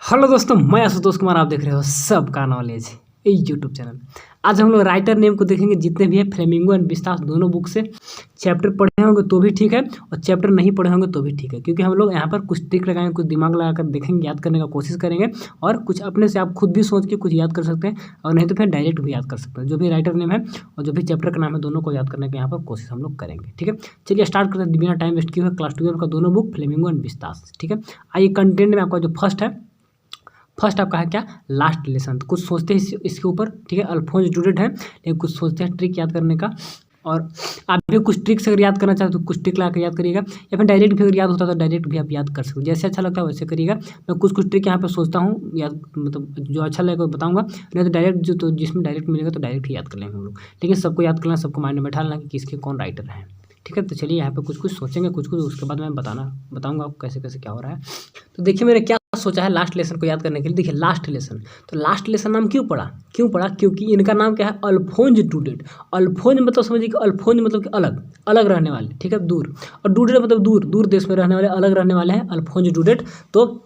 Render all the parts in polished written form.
Hello दोस्तों, मैं आशुतोष कुमार। आप देख रहे हो सबका नॉलेज यूट्यूब चैनल। आज हम लोग राइटर नेम को देखेंगे, जितने भी है फ्लेमिंगो एंड विस्तास दोनों बुक से। चैप्टर पढ़े होंगे तो भी ठीक है और चैप्टर नहीं पढ़े होंगे तो भी ठीक है, क्योंकि हम लोग यहाँ पर कुछ ट्रिक लगाएंगे, कुछ दिमाग लगाकर देखेंगे, याद करने का कोशिश करेंगे और कुछ अपने से आप खुद भी सोच के कुछ याद कर सकते हैं और नहीं तो फिर डायरेक्ट भी याद कर सकते हैं। जो भी राइटर नेम है और जो भी चैप्टर का नाम है, दोनों को याद करने की यहाँ पर कोशिश हम लोग करेंगे। ठीक है, चलिए स्टार्ट करते हैं बिना टाइम वेस्ट किए हुए। क्लास 12 का दोनों बुक फ्लेमिंगो एंड विस्तास। ठीक है, आइए कंटेंट में आपका जो फर्स्ट आपका है क्या, लास्ट लेसन। तो कुछ सोचते हैं इसके ऊपर। ठीक है, अल्फोंस ड्यूडेट है, लेकिन कुछ सोचते हैं ट्रिक याद करने का। और आप भी कुछ ट्रिक्स अगर याद करना चाहते हो तो कुछ ट्रिक ला कर याद करिएगा, या फिर डायरेक्ट भी अगर याद होता है तो डायरेक्ट भी आप याद कर सकते हो। जैसे अच्छा लगता है वैसे करिएगा। मैं कुछ ट्रिक यहाँ पे सोचता हूँ याद, मतलब जो अच्छा लगेगा वो बताऊँगा, नहीं तो डायरेक्ट जो तो जिसमें डायरेक्ट मिलेगा तो डायरेक्ट ही याद कर लेंगे हम लोग। लेकिन सबको याद करना, सबको माइंड में बैठा लेना कि किसके कौन राइटर है। ठीक है, तो चलिए यहाँ पे कुछ सोचेंगे, कुछ उसके बाद मैं बताऊँगा आपको कैसे कैसे क्या हो रहा है। तो देखिए मैंने क्या सोचा है लास्ट लेसन को याद करने के लिए। देखिए लास्ट लेसन, तो लास्ट लेसन नाम क्यों पड़ा, क्योंकि इनका नाम क्या है, अल्फोंस ड्यूडेट। अल्फोंस मतलब समझिए कि अल्फोंस मतलब कि अलग रहने वाले। ठीक है, दूर, और ड्यूडेट मतलब दूर देश में रहने वाले, अलग रहने वाले हैं अल्फोंस ड्यूडेट। तो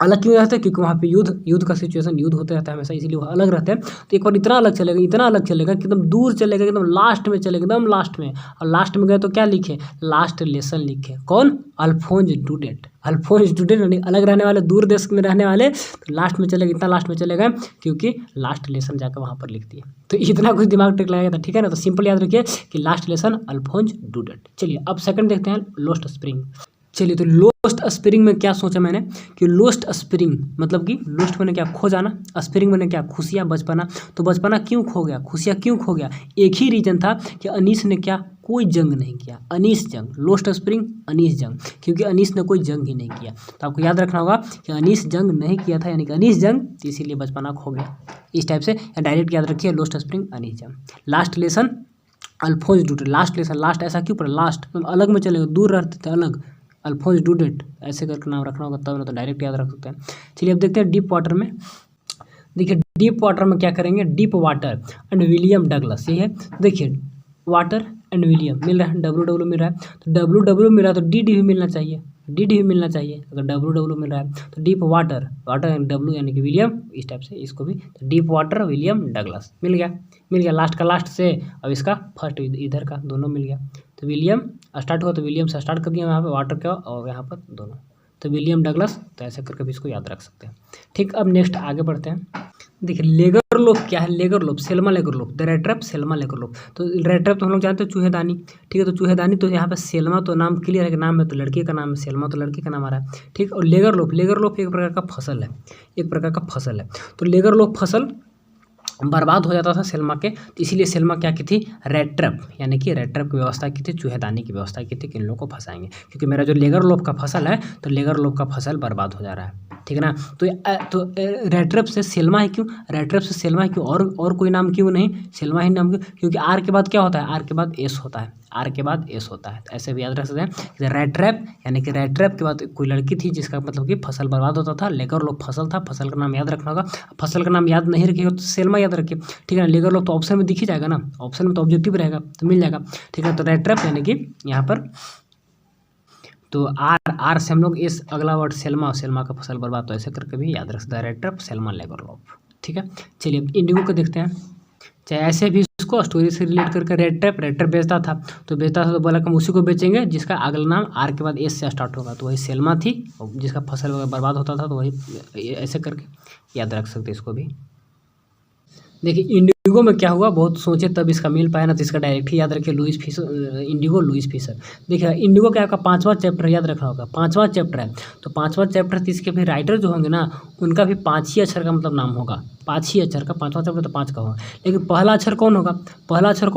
अलग क्यों रहता है, क्योंकि वहाँ पे युद्ध का सिचुएशन, युद्ध होते रहता है हमेशा, इसीलिए वह अलग रहते हैं। तो एक बार इतना अलग चलेगा कि एकदम दूर चलेगा, एकदम लास्ट में चलेगा, एकदम लास्ट में। और लास्ट में गए तो क्या लिखे, लास्ट लेसन लिखे। कौन, अल्फोंस ड्यूडेट। अल्फोंस ड्यूडेट यानी अलग रहने वाले, दूर देश में रहने वाले। तो लास्ट में चलेगा, इतना लास्ट में चलेगा क्योंकि लास्ट लेसन जाकर वहाँ पर लिख दिए। तो इतना कुछ दिमाग ट्रिक लगाया था। ठीक है ना, तो सिंपल याद रखिए कि लास्ट लेसन अल्फोंस ड्यूडेट। चलिए अब सेकंड देखते हैं, लोस्ट स्प्रिंग। चलिए, तो लोस्ट स्प्रिंग में क्या सोचा मैंने कि लोस्ट स्प्रिंग मतलब कि लोस्ट मैंने क्या, खो जाना, स्प्रिंग मैंने क्या, खुशियाँ, बचपना। तो बचपना क्यों खो गया, खुशियाँ क्यों खो गया, एक ही रीजन था कि अनीस ने क्या, कोई जंग नहीं किया। अनीस जंग, लोस्ट स्प्रिंग अनीस जंग, क्योंकि अनीस ने कोई जंग ही नहीं किया। तो आपको याद रखना होगा कि अनीस जंग नहीं किया था, यानी कि अनीस जंग, तो इसीलिए बचपना खो गया। इस टाइप से या डायरेक्ट याद रखिए, lost Spring Anees Jung. Last Lesson Alphonse Daudet. Last Lesson, last ऐसा क्यों पड़ा, लास्ट अलग में चलेगा, दूर रहते थे अलग, अल्फोंस ड्यूडेट ऐसे करके नाम रखना होगा, तब ना तो डायरेक्ट याद रख सकते हैं। चलिए अब देखते हैं डीप वाटर में। देखिए डीप वाटर में क्या करेंगे, deep water and William Douglas, ये है। देखिए वाटर एंड विलियम मिल रहा है, डब्ल्यू मिल रहा है, तो डब्ल्यू मिल रहा है तो डी भी मिलना चाहिए, डी भी मिलना चाहिए। अगर डब्ल्यू मिल रहा है तो deep water, water and W यानी कि विलियम, इस टाइप से इसको भी। तो डीप वाटर विलियम डगलस मिल गया, लास्ट का लास्ट से। अब इसका फर्स्ट इधर का दोनों मिल गया। तो विलियम स्टार्ट हुआ तो विलियम से स्टार्ट कर दिया यहाँ पे, वाटर का और यहाँ पर दोनों, तो विलियम डगलस। तो ऐसे करके भी इसको याद रख सकते हैं। ठीक, अब नेक्स्ट आगे बढ़ते हैं। देखिए लेगरलोफ क्या है, लेगरलोफ, सेल्मा लेगरलोफ, द रेट्रैप सेल्मा लेगरलोफ। तो रेट्रैप तो हम लोग जानते हैं चूहेदानी। ठीक है, तो चूहेदानी, तो यहाँ पे सेल्मा तो नाम क्लियर है कि नाम है, तो लड़के का नाम है, सेल्मा तो लड़के का नाम आ रहा है। ठीक, और लेगरलोफ एक प्रकार का फसल है, तो लेगरलोफ फसल बर्बाद हो जाता था सेल्मा के, तो इसीलिए सेल्मा क्या की थी, रेट्रैप यानी कि रेट्रैप की व्यवस्था की थी, चूहेदानी की व्यवस्था की थी कि इन लोगों को फंसाएंगे, क्योंकि मेरा जो लेगरलोफ का फसल है, तो लेगरलोफ का फसल बर्बाद हो जा रहा है। ठीक है ना, तो रेट्रैप से सेल्मा है क्यों, रेट्रैप से सेल्मा है क्यों, और कोई नाम क्यों नहीं, सेल्मा ही नाम क्यों, क्योंकि आर के बाद क्या होता है, आर के बाद एस होता है, आर के बाद एस होता है। तो ऐसे भी याद रख सकते हैं, रेट्रैप यानी कि रेट्रैप के बाद कोई लड़की थी जिसका मतलब कि फसल बर्बाद होता था। लेगरलोफ फसल था, फसल का नाम याद रखना होगा। फसल का नाम याद नहीं रखिएगा तो सेल्मा याद रखिए। ठीक है ना, लेगरलोफ तो ऑप्शन में दिख ही जाएगा ना, ऑप्शन में तो ऑब्जेक्टिव रहेगा तो मिल जाएगा। ठीक है, तो रेट्रैप यानी कि यहाँ पर तो आर से हम लोग इस अगला वर्ड सेल्मा का फसल बर्बाद, तो ऐसे करके भी याद रख सकते हैं, रेट्रैप सेल्मा लेगरलोफ। ठीक है, चलिए इंडिगो को देखते हैं। चाहे ऐसे भी उसको स्टोरी से रिलेट करके, रेट्रैप बेचता था तो बोला कि हम उसी को बेचेंगे जिसका अगला नाम आर के बाद एस से स्टार्ट होगा, तो वही सेल्मा थी, और जिसका फसल बर्बाद होता था तो वही, ऐसे करके याद रख सकते इसको भी। देखिए इंडिगो में क्या हुआ, बहुत सोचे तब इसका मिल पाया ना, तो इसका डायरेक्ट ही याद रखिए, Louis Fischer, Indigo Louis Fischer. देखिए इंडिगो क्या आपका 5वां चैप्टर याद रखना होगा, 5वां चैप्टर है, तो 5वां चैप्टर तो इसके भी राइटर जो होंगे ना, उनका भी 5 ही अक्षर का मतलब नाम होगा, 5 ही अक्षर का, 5वां चैप्टर तो 5 का होगा। लेकिन पहला अक्षर कौन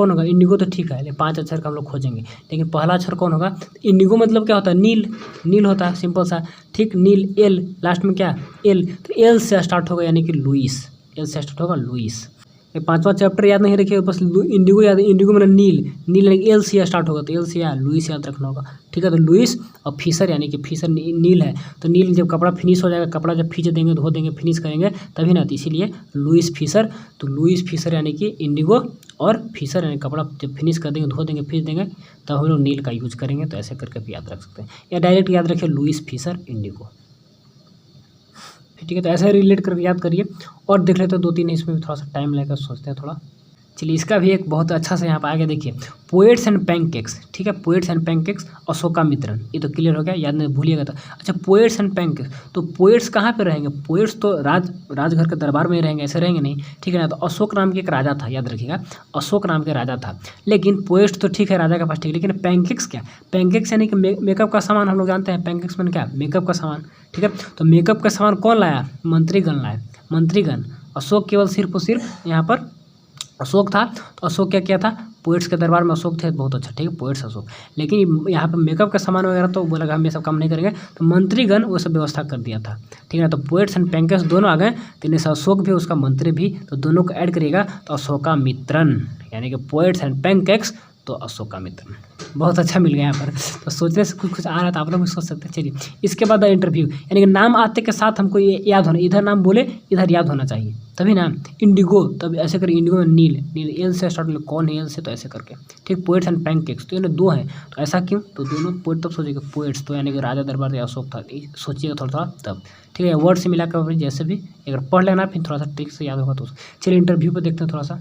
होगा, इंडिगो तो ठीक है, लेकिन 5 अक्षर का हम लोग खोजेंगे, लेकिन पहला अक्षर कौन होगा, इंडिगो मतलब क्या होता है, नील होता है, सिंपल सा। ठीक, नील, एल लास्ट में क्या, एल, तो एल से स्टार्ट होगा यानी कि लुइस, एल से स्टार्ट होगा लुइस। 5वां चैप्टर याद नहीं रखिए, बस इंडिगो याद, इंडिगो में नील एल से स्टार्ट होगा, तो एल से या लुइस याद रखना होगा। ठीक है, तो लुइस और फिशर यानी कि फिशर नील है, तो नील जब कपड़ा फिनिश हो जाएगा, कपड़ा जब खींच देंगे, धो देंगे, फिनिश करेंगे तभी ना, तो इसीलिए लुइस फिशर। तो लुइस फिशर यानी कि इंडिगो, और फिशर यानी कपड़ा जब फिनिश कर देंगे, धो देंगे, खींच देंगे, तब हम लोग नील का यूज करेंगे। तो ऐसे करके भी याद रख सकते हैं, या डायरेक्ट याद रखिए लुइस फिशर इंडिगो। ठीक है, तो ऐसे रिलेट करके याद करिए। और देख लेते हैं 2-3, इसमें भी थोड़ा सा टाइम लगेगा, सोचते हैं थोड़ा। चलिए इसका भी एक बहुत अच्छा से यहाँ पर आगे देखिए, पोएट्स एंड पैनकेक्स, ठीक है, पोएट्स एंड पैनकेक्स, अशोकामित्रन, ये तो क्लियर हो गया, याद नहीं भूलिएगा तो। अच्छा, पोएट्स एंड पैनकेक्स, तो पोएट्स कहाँ पे रहेंगे? पोएट्स तो राजघर के दरबार में ही रहेंगे, ऐसे रहेंगे नहीं, ठीक है ना। तो अशोक नाम के एक राजा था, याद रखिएगा, अशोक नाम के राजा था। लेकिन पोएट्स तो ठीक है राजा के पास, ठीक है, लेकिन पैनकेक्स क्या? पैनकेक्स यानी कि मेकअप का सामान, हम लोग जानते हैं पैनकेक्स में क्या, मेकअप का सामान, ठीक है। तो मेकअप का सामान कौन लाया? मंत्रीगण लाए, मंत्रीगण। अशोक केवल सिर्फ और सिर्फ यहाँ पर अशोक था, तो अशोक क्या किया था? पोएट्स के दरबार में अशोक थे, बहुत अच्छा, ठीक है, पोएट्स अशोक। लेकिन यहाँ पे मेकअप का सामान वगैरह तो बोला हम ये सब काम नहीं करेंगे, तो मंत्रीगण वो सब व्यवस्था कर दिया था, ठीक है ना। तो पोएट्स एंड पैनकेक्स दोनों आ गए, तो इनमें से अशोक भी उसका मंत्री भी, तो दोनों को ऐड करिएगा तो अशोकामित्रन, यानी कि पोएट्स एंड पैनकेक्स तो अशोकामित्रन। बहुत अच्छा मिल गया यहाँ पर, तो सोचने से कुछ आ रहा है तो आप लोग भी सोच सकते हैं। चलिए इसके बाद इंटरव्यू, यानी कि नाम आते के साथ हमको ये याद होना, इधर नाम बोले इधर याद होना चाहिए, तभी ना। इंडिगो, तब ऐसे करके इंडिगो में नील, नील एल से स्टार्ट, कौन है एल से, तो ऐसे करके, ठीक। पोएट्स एंड पैनकेक्स, तो ये 2 हैं, तो ऐसा क्यों? तो दोनों पोएट, तब सोचिएगा पोएट्स तो यानी कि राजा दरबार या अशोक था, सोचिएगा थोड़ा थोड़ा तब, ठीक है। वर्ड से मिला कर जैसे भी अगर पढ़ लेना फिर थोड़ा सा ट्रिक से याद होगा तो। चलिए इंटरव्यू पर देखते हैं थोड़ा सा।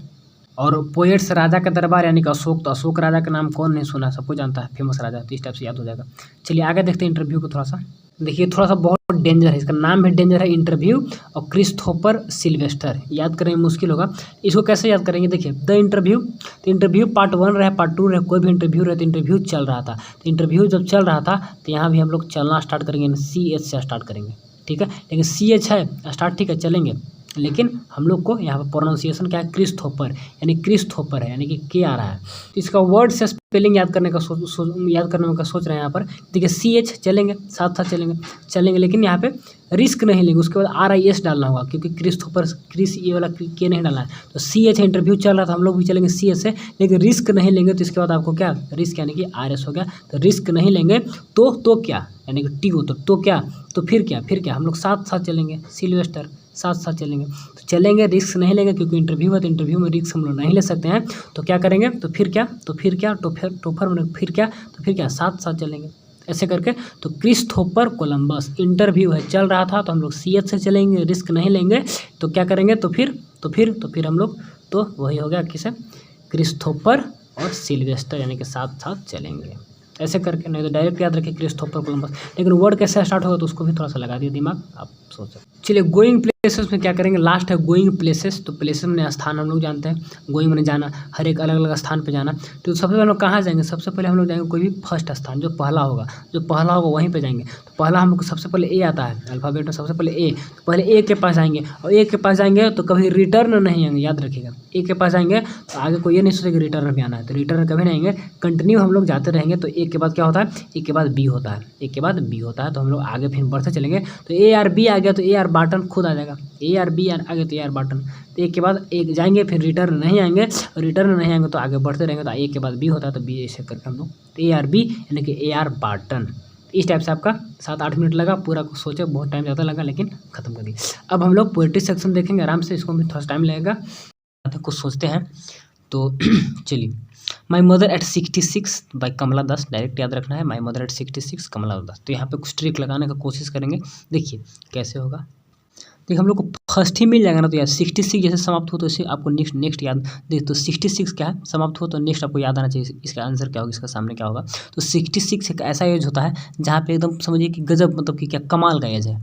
और पोएट्स राजा का दरबार यानी कि अशोक, तो अशोक राजा का नाम कौन नहीं सुना, सबको जानता है, फेमस राजा, तो इस टाइप से याद हो जाएगा। चलिए आगे देखते हैं इंटरव्यू को थोड़ा सा। देखिए थोड़ा सा बहुत डेंजर है, इसका नाम भी डेंजर है, इंटरव्यू। और क्रिस्थोफर सिल्वेस्टर, याद करेंगे मुश्किल होगा, इसको कैसे याद करेंगे? देखिए द इंटरव्यू, तो इंटरव्यू पार्ट 1 रहे, पार्ट 2 रहे, कोई भी इंटरव्यू रहे, तो इंटरव्यू चल रहा था, तो इंटरव्यू जब चल रहा था तो यहाँ भी हम लोग चलना स्टार्ट करेंगे, CH से स्टार्ट करेंगे, ठीक है। लेकिन CH है स्टार्ट, ठीक है, चलेंगे, लेकिन हम लोग को यहाँ पर प्रोनाउंसिएशन क्या है? क्रिस्थोफर, यानी क्रिस्थोफर है, यानी कि के आ रहा है। तो इसका वर्ड से स्पेलिंग याद करने का सोच रहे हैं यहाँ पर। देखिए CH चलेंगे, साथ साथ चलेंगे, लेकिन यहाँ पे रिस्क नहीं लेंगे, उसके बाद RIS डालना होगा, क्योंकि क्रिस्थोफर, क्रिस ये वाला के नहीं डालना है। तो CH इंटरव्यू चल रहा था, हम लोग भी चलेंगे CH से, लेकिन रिस्क नहीं लेंगे, तो इसके बाद आपको क्या? रिस्क यानी कि RS हो गया, तो रिस्क नहीं लेंगे तो क्या, यानी कि टी हो तो क्या, तो फिर क्या, हम लोग साथ साथ चलेंगे, सिल्वेस्टर, साथ चलेंगे, तो चलेंगे, रिस्क नहीं लेंगे, क्योंकि इंटरव्यू है, तो इंटरव्यू में रिस्क हम लोग नहीं ले सकते हैं, तो क्या करेंगे? तो फिर क्या, साथ चलेंगे, ऐसे करके। तो क्रिस्थोफर कोलंबस, इंटरव्यू है चल रहा था, तो हम लोग CH से चलेंगे, रिस्क नहीं लेंगे, तो क्या करेंगे? तो फिर हम लोग, तो वही हो गया किसे? क्रिस्थोफर और सिल्वेस्टर, यानी कि साथ चलेंगे, ऐसे करके। नहीं तो डायरेक्ट याद रखिए क्रिस्थोफर कोलंबस, लेकिन वर्ड कैसे स्टार्ट होगा तो उसको भी थोड़ा सा लगा दिए दिमाग, आप सोच सकते। चलिए गोइंग प्लेसेस में क्या करेंगे? लास्ट है गोइंग प्लेसेस, तो प्लेसेस में स्थान हम लोग जानते हैं, गोइंग में जाना, हर एक अलग अलग स्थान पे जाना। तो सबसे पहले हम लोग कहाँ जाएंगे? सबसे पहले हम लोग जाएंगे कोई भी फर्स्ट स्थान, जो पहला होगा वहीं पे जाएंगे। तो पहला हम लोग को सबसे पहले A आता है, अल्फ़ाबेट में सबसे पहले A, तो पहले A के पास आएंगे, और A के पास जाएंगे तो कभी रिटर्न नहीं आएंगे, याद रखिएगा। A के पास आएंगे तो आगे कोई ये नहीं सोचेगा रिटर्न भी आना है, तो रिटर्न कभी नहीं आएंगे, कंटिन्यू हम लोग जाते रहेंगे। तो A के बाद क्या होता है? A के बाद B होता है, तो हम लोग आगे फिर बढ़ते चलेंगे। तो ARB आ गया, तो AR बाटन खुद आ जाएगा, ARB आ गया तो AR बाटन। तो एक के बाद एक जाएंगे, फिर रिटर्न नहीं आएंगे, और रिटर्न नहीं आएंगे तो आगे बढ़ते रहेंगे, तो A के बाद B होता है, तो B ऐसे करके हम लोग, तो ARB यानी कि AR बाटन। इस टाइप से आपका 7-8 मिनट लगा, पूरा को सोचे, बहुत टाइम ज़्यादा लगा, लेकिन खत्म कर दिया। अब हम लोग पोएट्री सेक्शन देखेंगे आराम से, इसको भी थोड़ा टाइम लगेगा, कुछ सोचते हैं। तो चलिए, my mother at 66 by Kamala Das, direct याद रखना है, माई मदर एट 66 कमला दास। तो यहाँ पे कुछ ट्रिक लगाने का कोशिश करेंगे, देखिए कैसे होगा। देखिए हम लोग को फर्स्ट ही मिल जाएगा ना, तो यार 66 जैसे समाप्त हो तो इसे आपको नेक्स्ट याद। देखिए तो 66 क्या है, समाप्त हो तो नेक्स्ट आपको याद आना चाहिए, इसका आंसर क्या होगा, इसका सामने क्या होगा। तो 66 एक ऐसा एज होता है जहाँ पे एकदम समझिए कि गजब, मतलब कि क्या कमाल का एज है,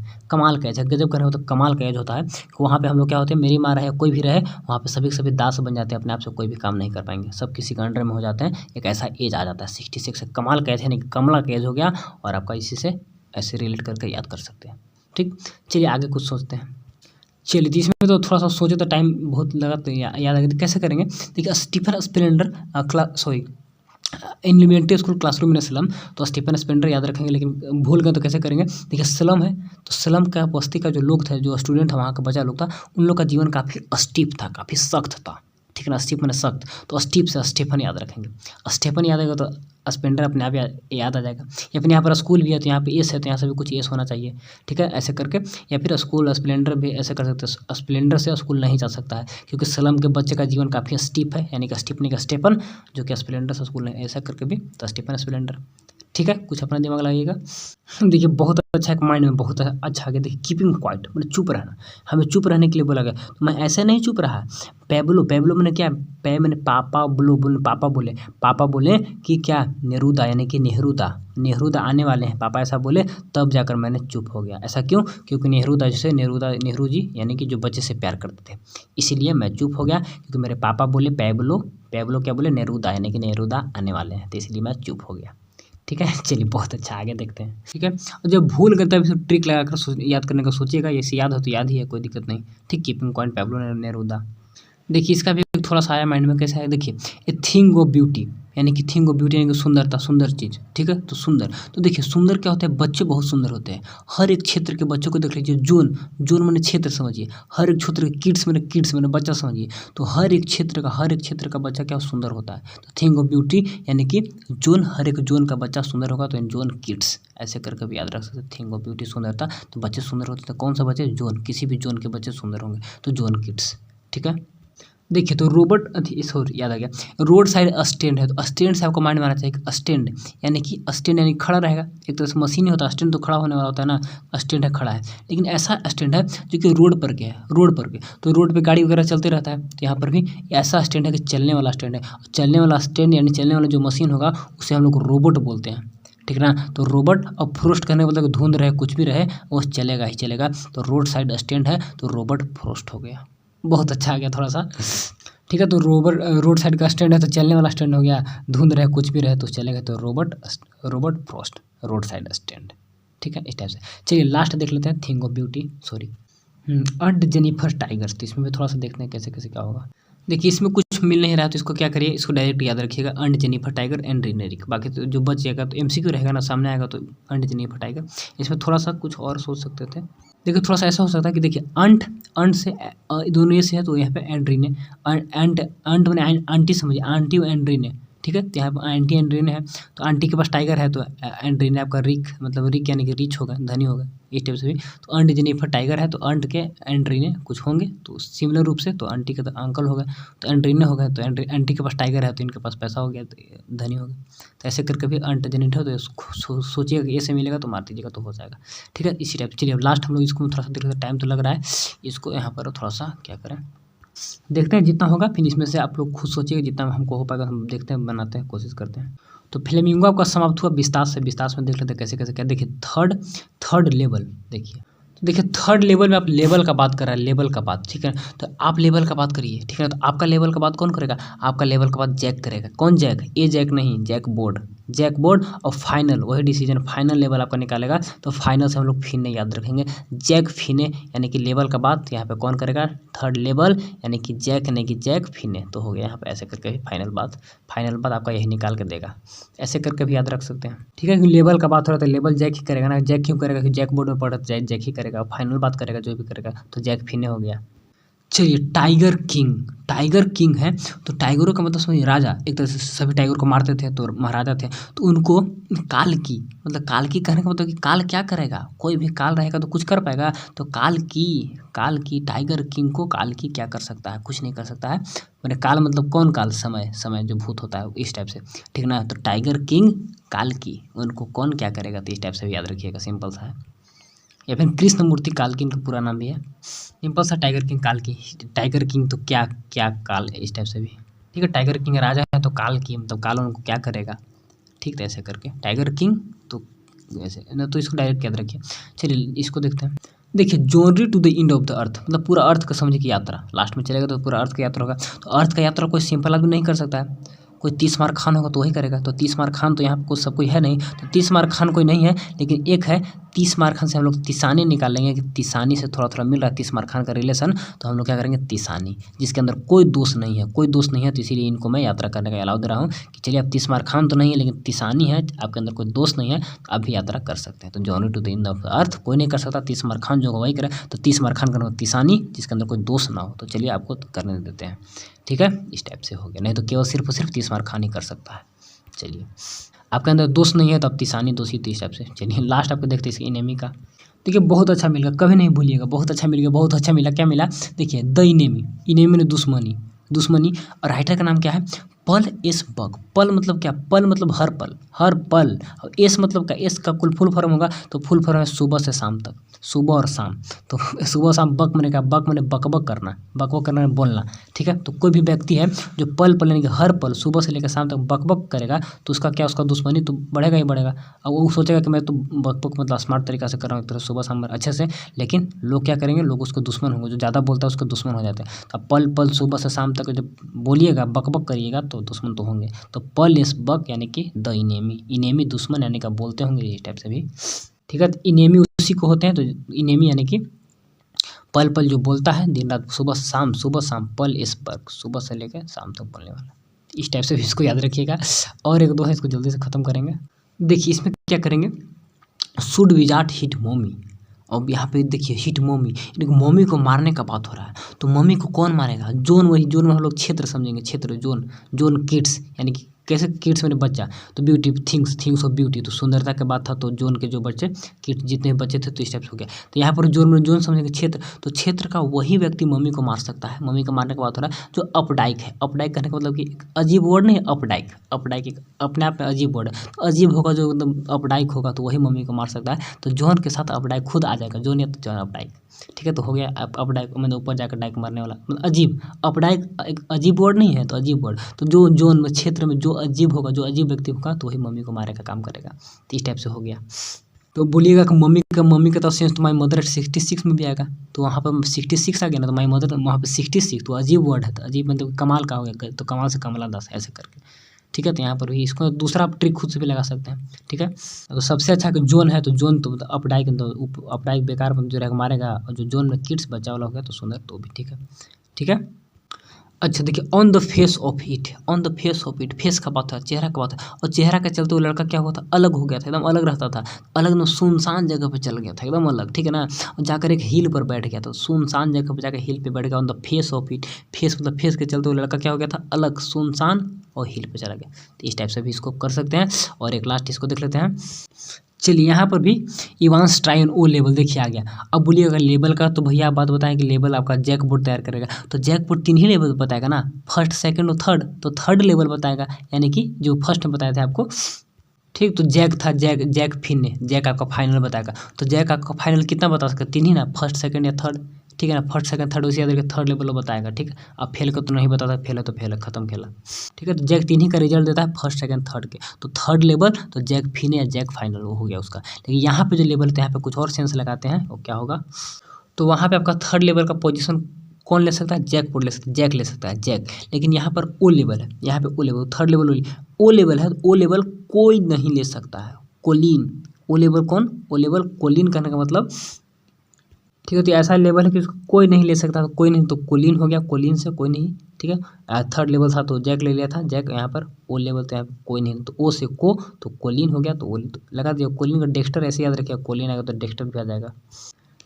गजब का मतलब कमाल का एज होता है। वहाँ पे हम लोग क्या होते हैं, मेरी माँ रहे कोई भी रहे, वहाँ पे सभी के सभी दास बन जाते हैं, अपने आप से कोई भी काम नहीं कर पाएंगे, सब किसी के अंडर में हो जाते हैं, एक ऐसा एज आ जाता है 66 से। कमाल का एज है, नहीं कमला का एज हो गया, और आपका इसी से ऐसे रिलेट करके याद कर सकते हैं, ठीक। चलिए आगे कुछ सोचते हैं। चलिए तो इसमें तो थोड़ा सा सोचे तो टाइम बहुत लगा, तो याद आ गया, तो कैसे करेंगे? देखिए Stephen Spender elementary school classroom में स्लम, तो स्टीफन स्प्लेंडर याद रखेंगे, लेकिन भूल गए तो कैसे करेंगे? देखिए स्लम है, तो स्लम का बस्ती का जो लोग थे, जो स्टूडेंट है, वहाँ का बच्चा लोग था, उन लोग का जीवन काफ़ी स्टीप था, काफ़ी सख्त था, ठीक है ना। स्टीफ मैंने सख्त, तो स्टीफ से स्टीफन याद रखेंगे, स्टीफन याद आएगा तो स्प्लेंडर अपने आप याद आ जाएगा। या फिर यहाँ पर स्कूल भी है, तो यहाँ पे एस है, तो यहाँ से भी कुछ एस होना चाहिए, ठीक है, ऐसे करके। या फिर स्कूल स्प्लेंडर भी ऐसे कर सकते हैं, स्प्लेंडर से स्कूल नहीं जा सकता है, क्योंकि स्लम के बच्चे का जीवन काफ़ी स्टीप है, यानी कि स्टीफनी का स्टेपन, जो कि स्प्लेंडर से स्कूल नहीं, ऐसा करके भी, तो स्टीफन स्प्लेंडर, ठीक है, कुछ अपना दिमाग लगाइएगा। देखिए बहुत अच्छा एक माइंड में बहुत अच्छा आ गया। देखिए कीपिंग क्वाइट मतलब चुप रहना, हमें चुप रहने के लिए बोला गया, तो मैं ऐसे नहीं चुप रहा। पेब्लो, पेब्लो मैंने क्या, पे मैंने पापा बोलो, बोले पापा बोले कि क्या नेहरूदा यानी कि नेहरूदा आने वाले हैं, पापा ऐसा बोले, तब जाकर मैंने चुप हो गया। ऐसा क्यों? क्योंकि नेहरूदा जैसे नेहरू जी यानी कि जो बच्चे से प्यार करते थे, इसीलिए मैं चुप हो गया, क्योंकि मेरे पापा बोले पेब्लो क्या बोले, नेहरूदा यानी कि नेहरूदा आने वाले हैं, तो इसलिए मैं चुप हो गया। ठीक है, चलिए बहुत अच्छा, आगे देखते हैं। ठीक है, और जब भूल गए तब सब ट्रिक लगाकर याद करने का सोचिएगा, ऐसे याद हो तो याद ही है, कोई दिक्कत नहीं। ठीक, कीपिंग पॉइंट पेब्लो नेरूदा। देखिए इसका भी थोड़ा सा आया माइंड में, कैसा है देखिए, ए थिंग ऑफ ब्यूटी यानी कि थिंग ऑफ ब्यूटी यानी कि सुंदरता, सुंदर चीज़। ठीक है, तो सुंदर, तो देखिए सुंदर क्या होता है, बच्चे बहुत सुंदर होते हैं। हर एक क्षेत्र के बच्चों को देख लीजिए, जोन मैंने क्षेत्र समझिए, हर एक क्षेत्र के किड्स मैंने बच्चा समझिए, तो हर एक क्षेत्र का बच्चा क्या सुंदर होता है। तो थिंग ऑफ ब्यूटी यानी कि जोन, हर एक जोन का बच्चा सुंदर होगा, तो जोन किड्स ऐसे करके भी याद रख सकते हैं। थिंग ऑफ ब्यूटी सुंदरता, तो बच्चे सुंदर होते हैं, कौन सा बच्चे, जोन, किसी भी जोन के बच्चे सुंदर होंगे, तो जोन किड्स। ठीक है, देखिए तो रोबोट सॉरी याद आ गया, रोड साइड स्टैंड है, तो स्टैंड से आपको माइंड में आना चाहिए, स्टैंड यानी कि स्टैंड यानी खड़ा रहेगा, एक तरह से मशीन ही होता है, स्टैंड तो खड़ा होने वाला होता है ना, स्टैंड है खड़ा है, लेकिन ऐसा स्टैंड है जो कि रोड पर के है, तो रोड पे गाड़ी वगैरह चलते रहता है, तो यहाँ पर भी ऐसा स्टैंड है कि चलने वाला स्टैंड है, चलने वाला स्टैंड यानी चलने वाला जो मशीन होगा उसे हम लोग रोबोट बोलते हैं। ठीक ना, तो रोबोट और फ्रोस्ट करने का मतलब धुंध रहे कुछ भी रहे वो चलेगा ही चलेगा, तो रोड साइड स्टैंड है तो रोबोट फ्रोस्ट हो गया। बहुत अच्छा आ गया थोड़ा सा। ठीक है, तो रोड साइड का स्टैंड है तो चलने वाला स्टैंड हो गया, धुंध रहे कुछ भी रहे तो चलेगा, तो robot frost, road side stand. ठीक है, इस टाइप से। चलिए लास्ट देख लेते हैं, thing of beauty, sorry earned Jennifer tigers, तो इसमें भी थोड़ा सा देखते हैं कैसे कैसे क्या होगा। देखिए इसमें कुछ मिल नहीं रहा, तो इसको क्या करिए, इसको डायरेक्ट याद रखिएगा, अंड जेनिफर टाइगर एंड रिनेरिक, बाकी तो जो बच जाएगा तो एमसीक्यू रहेगा ना, सामने आएगा तो अंड जेनिफर टाइगर। इसमें थोड़ा सा कुछ और सोच सकते थे। देखिए थोड़ा सा ऐसा हो सकता है कि देखिए अंट से दोनों ये से है, तो यहाँ पे एंड्रीने, अंट मैंने आंटी समझिए, आंटी एंड्रीने। ठीक है, तो यहाँ पर आंटी एंड्रीने है, तो आंटी के पास टाइगर है, तो एंड्रीने आपका रिक मतलब रिक यानी कि रिच होगा, धनी होगा, इस टाइप से भी। तो अंट जेनिफर टाइगर है, तो अंट के एंड्रीने कुछ होंगे, तो सिमिलर रूप से तो आंटी का तो अंकल होगा, तो एंड्रीने होगा, तो आंटी के पास टाइगर है, तो इनके पास पैसा हो गया, तो धनी हो गया। तो ऐसे करके भी अंट जेनिफर, तो सोचिएगा कि ए से मिलेगा तो मार दीजिएगा तो हो जाएगा। ठीक है, इसी टाइप। चलिए अब लास्ट हम लोग इसको थोड़ा सा देख रहे हैं, टाइम तो लग रहा है, इसको यहाँ पर थोड़ा सा क्या करें, देखते हैं जितना होगा, फिर इसमें से आप लोग खुद सोचिएगा, जितना हमको हो पाएगा हम देखते हैं, बनाते हैं, कोशिश करते हैं। तो फ्लेमिंगो आपका समाप्त हुआ विस्तास में देख लेते हैं कैसे कैसे क्या। देखिए थर्ड लेवल, देखिए तो देखिए थर्ड लेवल में आप लेवल का बात कर रहा है, लेवल का बात, ठीक है, तो आप लेवल का बात करिए। ठीक है, तो आपका लेवल का बात कौन करेगा, आपका लेवल का बात जैक करेगा। कौन जैक, ए जैक नहीं, जैक बोर्ड और फाइनल वही डिसीजन, फाइनल लेवल आपका निकालेगा, तो फाइनल से हम लोग फिने याद रखेंगे, जैक फिने यानी कि लेवल का बात यहाँ पे कौन करेगा, थर्ड लेवल यानी कि जैक फिने, तो हो गया यहाँ पे ऐसे करके भी फाइनल बात आपका यही निकाल के देगा, ऐसे करके भी याद रख सकते हैं। ठीक है, लेवल का बात हो रहा है तो लेवल जैक ही करेगा ना, जैक क्यों करेगा, जैक बोर्ड में पढ़ा तो जैक ही करेगा, फाइनल बात करेगा जो भी करेगा, तो जैक फिने हो गया। चलिए टाइगर किंग है, तो टाइगरों का मतलब समझिए राजा, एक तरह से सभी टाइगर को मारते थे, तो महाराजा थे, तो उनको काल की कहने का मतलब कि काल क्या करेगा, कोई भी काल रहेगा तो कुछ कर पाएगा, तो काल की टाइगर किंग को काल की क्या कर सकता है, कुछ नहीं कर सकता है। मैंने काल मतलब कौन काल, समय जो भूत होता है इस टाइप से। ठीक ना, तो टाइगर किंग काल की उनको कौन क्या करेगा, तो इस टाइप से भी याद रखिएगा, सिंपल सा है। या फिर कृष्णमूर्ति काल की इनका पूरा नाम भी है, सिंपल सा टाइगर किंग काल की, टाइगर किंग तो क्या काल है, इस टाइप से भी। ठीक है, टाइगर किंग राजा है तो काल की मतलब काल उनको क्या करेगा। ठीक, तो ऐसे करके टाइगर किंग तो ऐसे ना, तो इसको डायरेक्ट याद रखिए। चलिए इसको देखते हैं। देखिए journey to the end of the earth, मतलब पूरा अर्थ का समझिए कि यात्रा, लास्ट में चलेगा तो पूरा अर्थ का यात्रा होगा, तो अर्थ का यात्रा कोई सिंपल आदमी नहीं कर सकता है, कोई 30 मार खान होगा तो वही करेगा, तो 30 मार खान तो यहाँ पर सब कोई है नहीं, तो 30 मार खान कोई नहीं है, लेकिन एक है 30 मार खान से हम लोग तिसानी निकाल लेंगे, कि तिसानी से थोड़ा थोड़ा मिल रहा है 30 मार खान का रिलेशन, तो हम लोग क्या करेंगे, तिसानी, जिसके अंदर कोई दोष नहीं है, तो इसीलिए इनको मैं यात्रा करने का अलाउ दे रहा हूँ कि चलिए अब 30 मार खान तो नहीं है, लेकिन तिसानी है, आपके अंदर कोई दोष नहीं है, तो आप भी यात्रा कर सकते हैं। तो journey to the end of the earth कोई नहीं कर सकता, 30 मार खान जो वही करे, तो 30 मार खान का तिसानी, जिसके अंदर कोई दोष ना हो, तो चलिए आपको करने देते हैं। ठीक है, इस टाइप से हो गया, नहीं तो केवल सिर्फ 30 मार खान ही कर सकता है। चलिए आपके अंदर दोष नहीं है तो अब तिसानी दोषी, तो इस टाइप से। चलिए लास्ट आपको देखते हैं इसकी इनेमी का। देखिए बहुत अच्छा मिल गया, कभी नहीं भूलिएगा, बहुत अच्छा मिला, क्या मिला, देखिए द इनेमी ने दुश्मनी, और राइटर का नाम क्या है, पल एस बक, पल मतलब क्या, पल मतलब हर पल, हर पल। और एस मतलब क्या, एस का कुल फुल फॉर्म होगा तो फुल फॉर्म है सुबह से शाम तक, सुबह और शाम। तो सुबह शाम बक मैंने कहा, बक मैंने बकबक करना, बकबक करना बोलना, ठीक है। तो कोई भी व्यक्ति है जो पल पल यानी कि हर पल सुबह से लेकर शाम तक बकबक करेगा तो उसका क्या, उसका दुश्मनी तो बढ़ेगा ही बढ़ेगा। अब वो सोचेगा कि मैं तो बकबक मतलब स्मार्ट तरीका से कर रहा हूँ एक तरह सुबह शाम अच्छे से, लेकिन लोग क्या करेंगे, लोग उसको दुश्मन होंगे, जो ज़्यादा बोलता है उसके दुश्मन हो जाते हैं। तो पल पल सुबह से शाम तक जब बोलिएगा, बकबक करिएगा तो दुश्मन तो होंगे। तो पल इस बक यानी कि द इनेमी, इनेमी दुश्मन यानी कि बोलते होंगे इस टाइप से भी, ठीक है। तो इनेमी उसी को होते हैं, तो इनेमी यानी कि पल पल जो बोलता है दिन रात, सुबह शाम, पल इस बक, सुबह से लेकर शाम तक बोलने वाला। इस टाइप से भी इसको याद रखिएगा। और एक दो है, इसको जल्दी से ख़त्म करेंगे। देखिए इसमें क्या करेंगे, शुड विजाट हिट मोमी। अब यहाँ पे देखिए हिट मोमी, मोमी को मारने का बात हो रहा है। तो मम्मी को कौन मारेगा, जोन, वही जोन में हम लोग क्षेत्र समझेंगे, क्षेत्र, जोन, जोन किड्स यानी कि कैसे किड्स मेरे बच्चा, तो ब्यूटी थिंग्स ऑफ ब्यूटी, तो सुंदरता के बात था, तो जोन के जो बच्चे किड्स जितने बच्चे थे तो इस टाइप से हो गया। तो यहाँ पर जोन में जोन समझेंगे क्षेत्र, तो क्षेत्र का वही व्यक्ति मम्मी को मार सकता है। मम्मी को मारने का बात हो रहा है जो अपडाइक है। अपडाइक कहने का मतलब कि एक अजीब वर्ड नहीं है, अपडाइक, अपडाइक एक अपने आप में अजीब वर्ड है। तो अजीब होगा जो एकदम अपडाइक होगा तो वही मम्मी को मार सकता है। तो जोन के साथ अपडाइक खुद आ जाएगा, जोन या तो जोन अपडाइक, ठीक है। तो हो गया अपडाइक, मतलब ऊपर जाकर डाइक मारने वाला, मतलब अजीब। अपडाइक एक अजीब वर्ड नहीं है, तो अजीब वर्ड, तो जो जोन में क्षेत्र में जो अजीब होगा, जो अजीब व्यक्ति होगा तो वही मम्मी को मारने का काम करेगा। तो इस टाइप से हो गया। तो बोलिएगा कि मम्मी का तो सेंस तो माई मदर 66 में भी आएगा, तो वहाँ पर 66 आ गया ना, तो माई मदर वहाँ पे 66, तो अजीब वर्ड है, तो अजीब मतलब कमाल का हो गया, तो कमाल से कमला 10 ऐसे करके, ठीक है। तो यहाँ पर भी इसको दूसरा आप ट्रिक खुद से भी लगा सकते हैं, ठीक है। तो सबसे अच्छा कि जोन है, तो जोन तो अपडाइक, तो अपडाइक बेकार जो रहेगा मारेगा, और जो जोन में किड्स बचा वाला हो गया तो सुंदर, तो भी ठीक है, ठीक है। अच्छा देखिए, on the face of it, on the face of it, face का बात है, चेहरा का बात है। और चेहरा के चलते वो लड़का क्या हुआ था, अलग हो गया था, एकदम अलग रहता था, अलग ना, सुनसान जगह पे चल गया था, एकदम अलग, ठीक है ना। और जाकर एक हिल पर बैठ गया था, सुनसान जगह पर जाकर हिल पे बैठ गया। On the face of it, face मतलब फेस के चलते वो लड़का क्या हो गया था, अलग, सुनसान और हिल पे चला गया। तो इस टाइप से भी इसको कर सकते हैं। और एक लास्ट इसको देख लेते हैं। चलिए यहाँ पर भी Evans try on O level देखिए आ गया। अब बोलिए अगर लेवल का, तो भैया आप बात बताएं कि लेवल आपका जैकपॉट तैयार करेगा, तो जैकपॉट 3 ही लेवल बताएगा ना, फर्स्ट सेकंड और थर्ड, तो थर्ड लेवल बताएगा, यानी कि जो फर्स्ट में बताए थे आपको, ठीक। तो जैक था, जैक फिन ने, जैक आपका फाइनल बताएगा। तो जैक आपका फाइनल कितना बता सकते, 3 ही ना, फर्स्ट सेकंड या थर्ड, ठीक है ना। फर्स्ट सेकंड थर्ड उसी याद रखिए, थर्ड लेवल बताएगा, ठीक है। अब फेल का तो नहीं बताता, फेल है तो फेल है, खत्म खेला, ठीक है। तो जैक 3 ही का रिजल्ट देता है, फर्स्ट सेकंड थर्ड के, तो थर्ड लेवल तो जैक फिन या जैक फाइनल वो हो गया उसका। लेकिन यहाँ पे जो लेवल है यहाँ पे कुछ और सेंस लगाते हैं, वो क्या होगा, तो वहाँ पे आपका थर्ड लेवल का पोजीशन कौन ले सकता है, जैकपॉट ले सकता है, जैक ले सकता है, जैक। लेकिन यहाँ पर ओ लेवल है, यहाँ पे O level, third level O level है, तो ओ लेवल कोई नहीं ले सकता है, कोलिन। ओ लेवल कौन, ओ लेवल कोलिन करने का मतलब, ठीक है। तो ऐसा लेवल है कि उसको कोई नहीं ले सकता, तो कोई नहीं, तो कोलिन हो गया, कोलिन से कोई नहीं, ठीक है। थर्ड लेवल था तो जैक ले लिया था, जैक। यहाँ पर ओ लेवल तो यहाँ कोई नहीं, तो ओ से को, तो कोलिन हो गया, तो ओ तो लगा दिया। कोलिन का डेक्स्टर ऐसे याद रखिए, कोलिन आएगा तो डेक्स्टर भी आ जाएगा,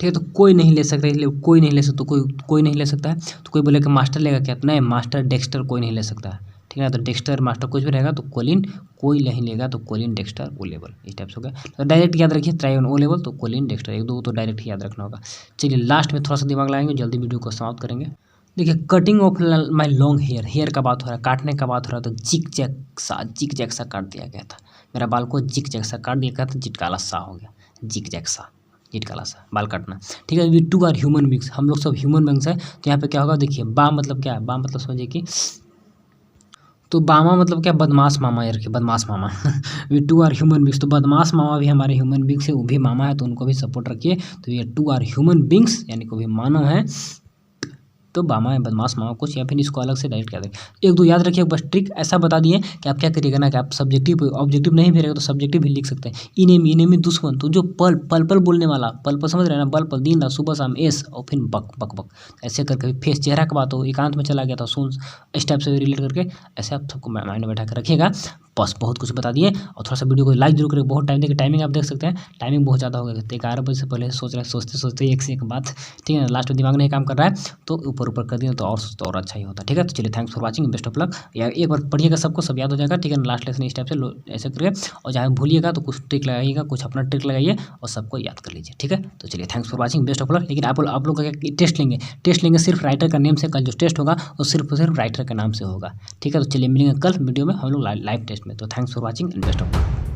ठीक है। तो कोई नहीं ले सकता, इसलिए कोई नहीं ले सकता, तो कोई नहीं ले सकता है। तो कोई बोले कि मास्टर लेगा क्या, नहीं, मास्टर डेक्स्टर कोई नहीं ले सकता है, ठीक है ना। तो डेक्स्टर मास्टर कुछ भी रहेगा, तो कोलिन कोई नहीं लेगा, तो कोलिन डेक्स्टर ओ लेवल, इस टाइप से हो गया। तो डायरेक्ट याद रखिए, ट्राई ऑन ओ लेवल तो कोलिन डेक्स्टर, एक दो तो डायरेक्ट ही याद रखना होगा। चलिए लास्ट में थोड़ा सा दिमाग लगाएंगे, जल्दी वीडियो को समाप्त करेंगे। देखिए cutting of my long hair, hair का बात हो रहा है, काटने का बात हो रहा है, तो जिक जैक सा काट दिया गया था, मेरा बाल को जिक जैक सा काट दिया गया था, जिटकाला सा हो गया, जिक जैक सा, जिटकाला सा बाल काटना, ठीक है। We too are human beings, हम लोग सब ह्यूमन बींग्स हैं। तो यहाँ पे क्या होगा, देखिए बा मतलब क्या है, बा मतलब समझिए कि, तो बामा मतलब क्या, बदमाश मामा, यार के बदमाश मामा। We too are human beings, तो बदमाश मामा भी हमारे ह्यूमन बींग्स है, वो भी मामा है, तो उनको भी सपोर्ट रखिए। तो ये टू आर ह्यूमन बींग्स यानी को भी मानव है, तो बामा है बदमाश मामा कुछ, या फिर इसको अलग से डायरेक्ट याद रखें। एक दो याद रखिए, बस ट्रिक ऐसा बता दिए कि आप क्या करिएगा ना, कि आप सब्जेक्टिव ऑब्जेक्टिव नहीं भी रहेगा तो सब्जेक्टिव भी लिख सकते हैं। इनेमी दुश्मन, तो जो पल पल बोलने वाला, पल समझ रहे हैं ना, पल दिन रात सुबह शाम एस, और फिर बक ऐसे करके। फेस चेहरा का बात हो, एकांत में चला गया था, सुन इस टाइप से रिलेट करके ऐसे आप सबको माइंड में बैठा कर रखिएगा। बस बहुत कुछ बता दिए। और थोड़ा सा वीडियो को लाइक जरूर करें, बहुत टाइम देखिए, टाइमिंग आप देख सकते हैं, टाइमिंग बहुत ज़्यादा हो गया, 11 बजे से पहले सोचते एक से एक बात, ठीक है ना। लास्ट में दिमाग नहीं काम कर रहा है तो ऊपर ऊपर ऊपर कर दिया तो और अच्छा ही होता। ठीक है, तो चलिए thanks for watching, best of luck. या एक बार पढ़िएगा, सबको सब याद हो जाएगा। ठीक है, लास्ट लेसन इस टाइप से ऐसे करिए, और जहाँ भूलिएगा तो कुछ ट्रिक लगाइएगा, कुछ अपना ट्रिक लगाइए और सबको याद कर लीजिए। ठीक है, तो चलिए thanks for watching, best of luck. लेकिन आप लोग का टेस्ट लेंगे सिर्फ राइटर का नेम से। कल जो टेस्ट होगा वो सिर्फ राइटर के नाम से होगा। ठीक है, तो चलिए मिलेंगे कल वीडियो में हम लोग लाइव टेस्ट में। तो thanks for watching and best of luck.